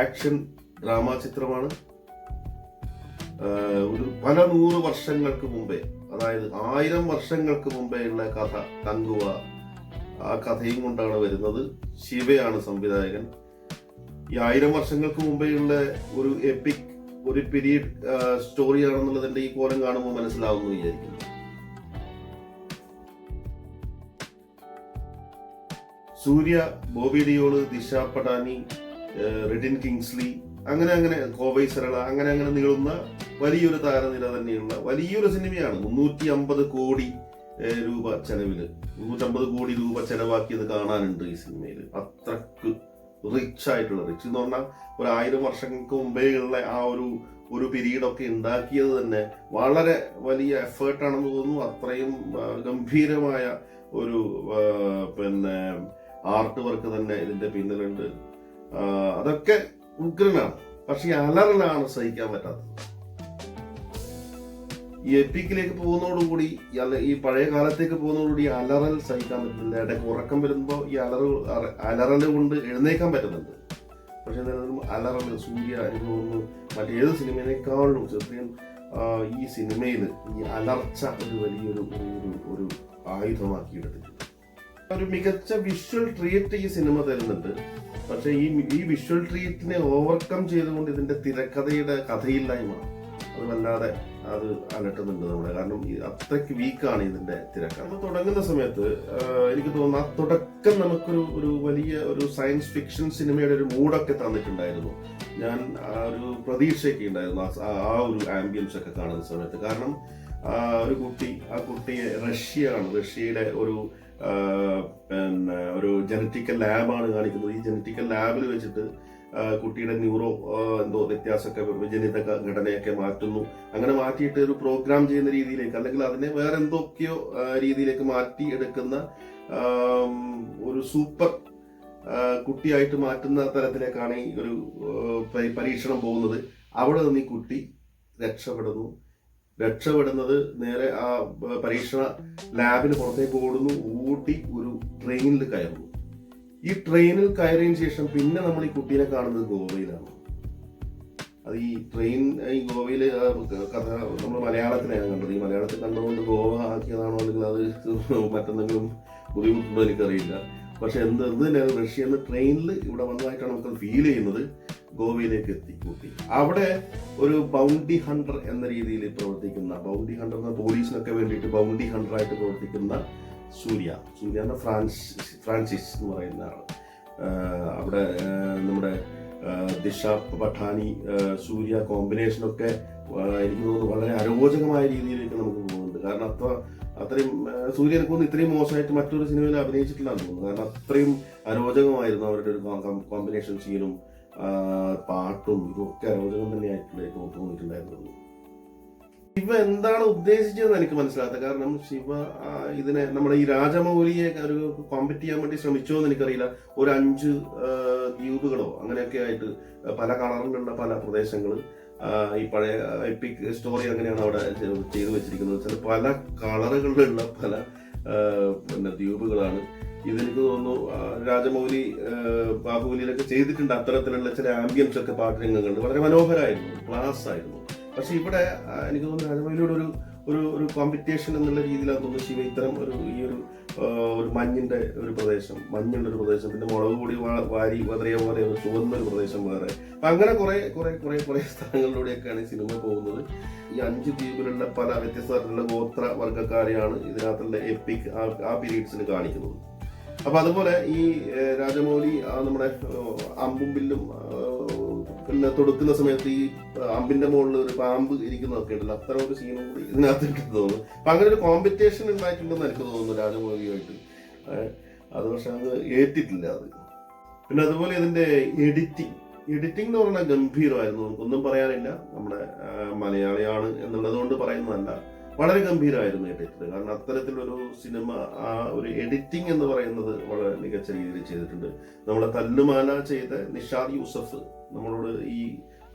Action drama ചിത്രമാണ്. ഒരു പല 100 വർഷങ്ങൾക്ക് മുമ്പേ, അതായത് 1000 വർഷങ്ങൾക്ക് മുമ്പേ ഉള്ള കഥ തങ്കുവ, ആ കഥയും കൊണ്ടാണ് വരുന്നത്. ശിവയാണ് സംവിധായകൻ. ഈ 1000 വർഷങ്ങൾക്ക് മുമ്പേ ഉള്ള ഒരു എപ്പിക്, ഒരു പീരീഡ് സ്റ്റോറിയാണെന്നുള്ളത് എൻ്റെ ഈ കോലം കാണുമ്പോൾ മനസ്സിലാവുന്നു വിചാരിക്കുന്നു. സൂര്യ, ബോബി ഡിയോൾ, ദിശ പടാനി, റിഡിൻ കിങ്സ്ലി, അങ്ങനെ കോവൈ സരള, അങ്ങനെ നീളുന്ന വലിയൊരു താരനിര തന്നെയുള്ള വലിയൊരു സിനിമയാണ്. 350 കോടി രൂപ ചെലവില് 350 കോടി രൂപ ചെലവാക്കിയത് കാണാനുണ്ട് ഈ സിനിമയിൽ. അത്രക്ക് റിച്ച് ആയിട്ടുള്ള, റിച്ച് എന്ന് പറഞ്ഞാൽ ഒരു 1000 വർഷങ്ങൾക്ക് മുമ്പേ ഉള്ള ആ ഒരു പീരീഡൊക്കെ ഉണ്ടാക്കിയത് തന്നെ വളരെ വലിയ എഫേർട്ടാണെന്ന് തോന്നുന്നു. അത്രയും ഗംഭീരമായ ഒരു ആർട്ട് വർക്ക് തന്നെ ഇതിന്റെ പിന്നിലുണ്ട്. അതൊക്കെ ഉഗ്രനാണ്. പക്ഷെ ഈ അലറലാണ് സഹിക്കാൻ പറ്റാത്തത്. ഈ എപ്പിക്കിലേക്ക് പോകുന്നതോടുകൂടി, ഈ പഴയ കാലത്തേക്ക് പോകുന്നതോടുകൂടി അലറൽ സഹിക്കാൻ പറ്റുന്നില്ല. ഇടയ്ക്ക് ഉറക്കം വരുമ്പോൾ ഈ അലറൽ കൊണ്ട് എഴുന്നേക്കാൻ പറ്റുന്നുണ്ട്. പക്ഷെ എന്നാലും അലറൽ, സൂര്യ, എനിക്ക് തോന്നുന്നു മറ്റേത് സിനിമയിനേക്കാളും ചെറിയ ഈ സിനിമയിൽ ഈ അലർച്ച ഒരു വലിയൊരു ഒരു ആയുധമാക്കി എടുത്തിട്ടുണ്ട്. ഒരു മികച്ച വിഷ്വൽ ട്രീറ്റ് ഈ സിനിമ തരുന്നുണ്ട്. പക്ഷെ ഈ വിഷ്വൽ ട്രീറ്റിനെ ഓവർകം ചെയ്തുകൊണ്ട് ഇതിന്റെ തിരക്കഥയുടെ കഥയില്ലായ്മ അത് വല്ലാതെ അത് അലട്ടുന്നുണ്ട് നമ്മളെ. കാരണം അത്രയ്ക്ക് വീക്കാണ് ഇതിന്റെ തിരക്കഥ. തുടങ്ങുന്ന സമയത്ത് എനിക്ക് തോന്നുന്നു ആ തുടക്കം നമുക്കൊരു വലിയ ഒരു സയൻസ് ഫിക്ഷൻ സിനിമയുടെ ഒരു മൂഡൊക്കെ തന്നിട്ടുണ്ടായിരുന്നു. ഞാൻ ഒരു പ്രതീക്ഷയൊക്കെ ഉണ്ടായിരുന്നു ആ ഒരു ആംബിയൻസ് ഒക്കെ കാണുന്ന സമയത്ത്. കാരണം ഒരു കുട്ടിയെ റഷ്യയുടെ ഒരു ജനറ്റിക്കൽ ലാബാണ് കാണിക്കുന്നത്. ഈ ജനറ്റിക്കൽ ലാബിൽ വെച്ചിട്ട് കുട്ടിയുടെ എന്തോ വ്യത്യാസമൊക്കെ, ജനിത ഘടനയൊക്കെ മാറ്റുന്നു. അങ്ങനെ മാറ്റിയിട്ട് ഒരു പ്രോഗ്രാം ചെയ്യുന്ന രീതിയിലേക്ക്, അല്ലെങ്കിൽ അതിനെ വേറെ എന്തൊക്കെയോ രീതിയിലേക്ക് മാറ്റി എടുക്കുന്ന ഒരു സൂപ്പർ കുട്ടിയായിട്ട് മാറ്റുന്ന തരത്തിലേക്കാണ് ഈ ഒരു പരീക്ഷണം പോകുന്നത്. അവിടെ നിന്ന് ഈ കുട്ടി രക്ഷപ്പെടുന്നത് നേരെ ആ പരീക്ഷണ ലാബിന് പുറത്തേക്ക് ഓടി ഒരു ട്രെയിനിൽ കയറുന്നു. ഈ ട്രെയിനിൽ കയറിയതിനു ശേഷം പിന്നെ നമ്മൾ ഈ കുട്ടീനെ കാണുന്നത് ഗോവയിലാണ്. അത് ഈ ഗോവയില് കഥ നമ്മൾ മലയാളത്തിലാണ് കണ്ടത്. ഈ മലയാളത്തിൽ കണ്ടുകൊണ്ട് ഗോവ ആക്കിയതാണോ അല്ലെങ്കിൽ അത് മറ്റെന്തെങ്കിലും ബുദ്ധിമുട്ടുണ്ടോ എനിക്കറിയില്ല. പക്ഷെ എന്ത് തന്നെയാണ്, റഷ്യ ട്രെയിനിൽ ഇവിടെ വന്നതായിട്ടാണ് നമുക്ക് ഫീൽ ചെയ്യുന്നത്. ഗോവയിലേക്ക് എത്തി കുട്ടി. അവിടെ ഒരു ബൗണ്ടി ഹണ്ടർ എന്ന രീതിയിൽ പ്രവർത്തിക്കുന്ന, ബൗണ്ടി ഹണ്ടർ എന്ന പോലീസിനൊക്കെ വേണ്ടിയിട്ട് ബൗണ്ടി ഹണ്ടർ ആയിട്ട് പ്രവർത്തിക്കുന്ന സൂര്യ എന്ന ഫ്രാൻസിസ് എന്ന് പറയുന്ന ആള്. അവിടെ നമ്മുടെ ദിശ പഠാനി, സൂര്യ കോമ്പിനേഷനൊക്കെ എനിക്ക് തോന്നുന്നു വളരെ അരോചകമായ രീതിയിലേക്ക് നമുക്ക് പോകുന്നുണ്ട്. കാരണം അത്രയും സൂര്യ എനിക്ക് തോന്നുന്നു ഇത്രയും മോശമായിട്ട് മറ്റൊരു സിനിമയിൽ അഭിനയിച്ചിട്ടില്ലാന്ന് തോന്നുന്നു. കാരണം അത്രയും അരോചകമായിരുന്നു അവരുടെ ഒരു കോമ്പിനേഷൻ സീനും പാട്ടും ഇതൊക്കെ അരോചകം തന്നെയായിട്ട് തോന്നിയിട്ടുണ്ടായിരുന്നു. ശിവ എന്താണ് ഉദ്ദേശിച്ചതെന്ന് എനിക്ക് മനസ്സിലാകാത്ത. കാരണം ശിവ ഇതിനെ നമ്മുടെ ഈ രാജമൗലിയെ ഒരു കോമ്പറ്റ് ചെയ്യാൻ വേണ്ടി ശ്രമിച്ചോ എന്ന് എനിക്കറിയില്ല. ഒരു 5 ദ്വീപുകളോ അങ്ങനെയൊക്കെ ആയിട്ട് പല കളറിലുള്ള പല പ്രദേശങ്ങൾ, ഈ പഴയ എപ്പിക് സ്റ്റോറി അങ്ങനെയാണ് അവിടെ ചെയ്തു വെച്ചിരിക്കുന്നത്. പല കളറുകളിലുള്ള പല ദ്വീപുകളാണ്. ഇതെനിക്ക് തോന്നുന്നു രാജമൗലി ബാഹുബലിയിലൊക്കെ ചെയ്തിട്ടുണ്ട്. അത്തരത്തിലുള്ള ചില ആംബിയൻസ് ഒക്കെ പാട്ടുരംഗങ്ങളുണ്ട്. വളരെ മനോഹരമായിരുന്നു, ക്ലാസ് ആയിരുന്നു. പക്ഷെ ഇവിടെ എനിക്ക് തോന്നുന്നു രാജമൗലിയുടെ ഒരു കോമ്പറ്റീഷൻ എന്നുള്ള രീതിയിലാണ് തോന്നുന്നു ശിവ ഇത്തരം ഒരു മഞ്ഞുള്ള ഒരു പ്രദേശം, പിന്നെ മുളക് പൊടി വാരി വതറിയ പോലെ ഒരു ചുവന്നൊരു പ്രദേശം വേറെ. അപ്പൊ അങ്ങനെ കുറെ സ്ഥലങ്ങളിലൂടെയൊക്കെയാണ് ഈ സിനിമ പോകുന്നത്. ഈ 5 ദ്വീപിലുള്ള പല വ്യത്യസ്തമായിട്ടുള്ള ഗോത്ര വർഗ്ഗക്കാരെയാണ് ഇതിനകത്തുള്ള എപ്പിക് ആ പീരീഡ്സിന് കാണിക്കുന്നത്. അപ്പൊ അതുപോലെ ഈ രാജമൗലി നമ്മുടെ അമ്പും വില്ലും തൊടുക്കുന്ന സമയത്ത് ഈ അമ്പിന്റെ മുകളിൽ ഒരു പാമ്പ് ഇരിക്കുന്നതൊക്കെ ഉണ്ടല്ലോ, അത്തരം ഒരു സീനും കൂടി ഇതിനകത്ത് ഉണ്ടെന്ന് തോന്നുന്നു. അപ്പൊ അങ്ങനെ ഒരു കോമ്പറ്റീഷൻ ഉണ്ടായിട്ടുണ്ടെന്ന് എനിക്ക് തോന്നുന്നു രാജമൗലിയുമായിട്ട്. അത് പക്ഷെ അത് ഏറ്റിട്ടില്ല അത്. പിന്നെ അതുപോലെ ഇതിന്റെ എഡിറ്റിംഗ് എന്ന് പറഞ്ഞാൽ ഗംഭീരമായിരുന്നു. നമുക്കൊന്നും പറയാനില്ല. നമ്മുടെ മലയാളിയാണ് എന്നുള്ളത് കൊണ്ട് പറയുന്നതല്ല, വളരെ ഗംഭീരമായിരുന്നു എഡിറ്റർ. കാരണം അത്തരത്തിലൊരു സിനിമ ഒരു എഡിറ്റിംഗ് എന്ന് പറയുന്നത് വളരെ മികച്ച രീതിയിൽ ചെയ്തിട്ടുണ്ട്. നമ്മളെ തല്ലുമാല ചെയ്ത നിഷാദ് യൂസഫ്, നമ്മളോട് ഈ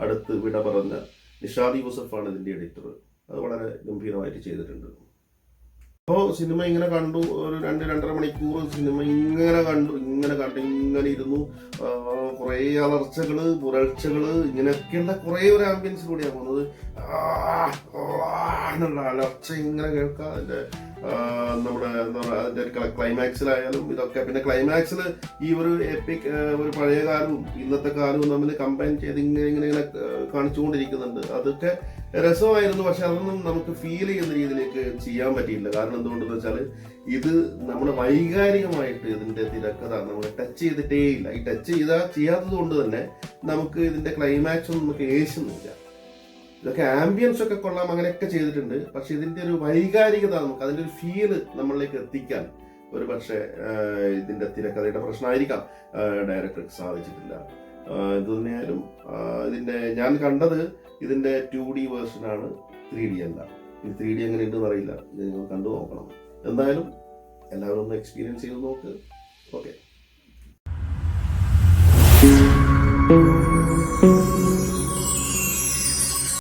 അടുത്ത് വിട പറഞ്ഞ നിഷാദ് യൂസഫാണ് ഇതിന്റെ എഡിറ്റർ. അത് വളരെ ഗംഭീരമായിട്ട് ചെയ്തിട്ടുണ്ട്. അപ്പോൾ സിനിമ ഇങ്ങനെ കണ്ടു, ഒരു 2-2.5 മണിക്കൂർ സിനിമ ഇങ്ങനെ കണ്ടു, ഇങ്ങനെ ഇരുന്നു. കുറേ അലർച്ചകള്, പുരൾച്ചകള്, ഇങ്ങനെയൊക്കെയുള്ള കുറേ ഒരു ആംബിയൻസിലൂടെയാണ് പോകുന്നത്. എന്നുള്ള അലർച്ച ഇങ്ങനെ കേൾക്കാം. അതിന്റെ നമ്മുടെ അതിന്റെ ക്ലൈമാക്സിലായാലും ഇതൊക്കെ. പിന്നെ ക്ലൈമാക്സിൽ ഈ ഒരു എപ്പിക്, ഒരു പഴയ കാലവും ഇന്നത്തെ കാലവും തമ്മിൽ കമ്പൈൻ ചെയ്ത് ഇങ്ങനെ കാണിച്ചുകൊണ്ടിരിക്കുന്നുണ്ട്. അതൊക്കെ രസമായിരുന്നു. പക്ഷെ അതൊന്നും നമുക്ക് ഫീൽ ചെയ്യുന്ന രീതിയിലേക്ക് ചെയ്യാൻ പറ്റിയില്ല. കാരണം എന്തുകൊണ്ടെന്ന് വെച്ചാൽ ഇത് നമ്മൾ വൈകാരികമായിട്ട് ഇതിന്റെ തിരക്കഥ നമ്മൾ ടച്ച് ചെയ്തിട്ടേ ഇല്ല. ഈ ടച്ച് ചെയ്യാത്തത് കൊണ്ട് തന്നെ നമുക്ക് ഇതിന്റെ ക്ലൈമാക്സ് ഒന്നും നമുക്ക് ഏശുന്നില്ല. ഇതൊക്കെ ആംബിയൻസ് ഒക്കെ കൊള്ളാം, അങ്ങനെയൊക്കെ ചെയ്തിട്ടുണ്ട്. പക്ഷെ ഇതിന്റെ ഒരു വൈകാരികത, നമുക്ക് അതിന്റെ ഒരു ഫീല് നമ്മളിലേക്ക് എത്തിക്കാൻ ഒരു പക്ഷേ ഇതിന്റെ തിരക്കഥയുടെ പ്രശ്നമായിരിക്കാം ഡയറക്ടർക്ക് സാധിച്ചിട്ടില്ല. ഇത് തന്നെയായാലും ഇതിന്റെ ഞാൻ കണ്ടത് ഇതിന്റെ 2D വേർഷനാണ്, 3D അല്ല. ഇത് 3D എങ്ങനെയുണ്ടെന്ന് അറിയില്ല, ഇത് നിങ്ങൾ കണ്ടു നോക്കണം. എന്തായാലും എല്ലാവരും ഒന്ന് എക്സ്പീരിയൻസ് ചെയ്ത് നോക്ക്. ഓക്കെ.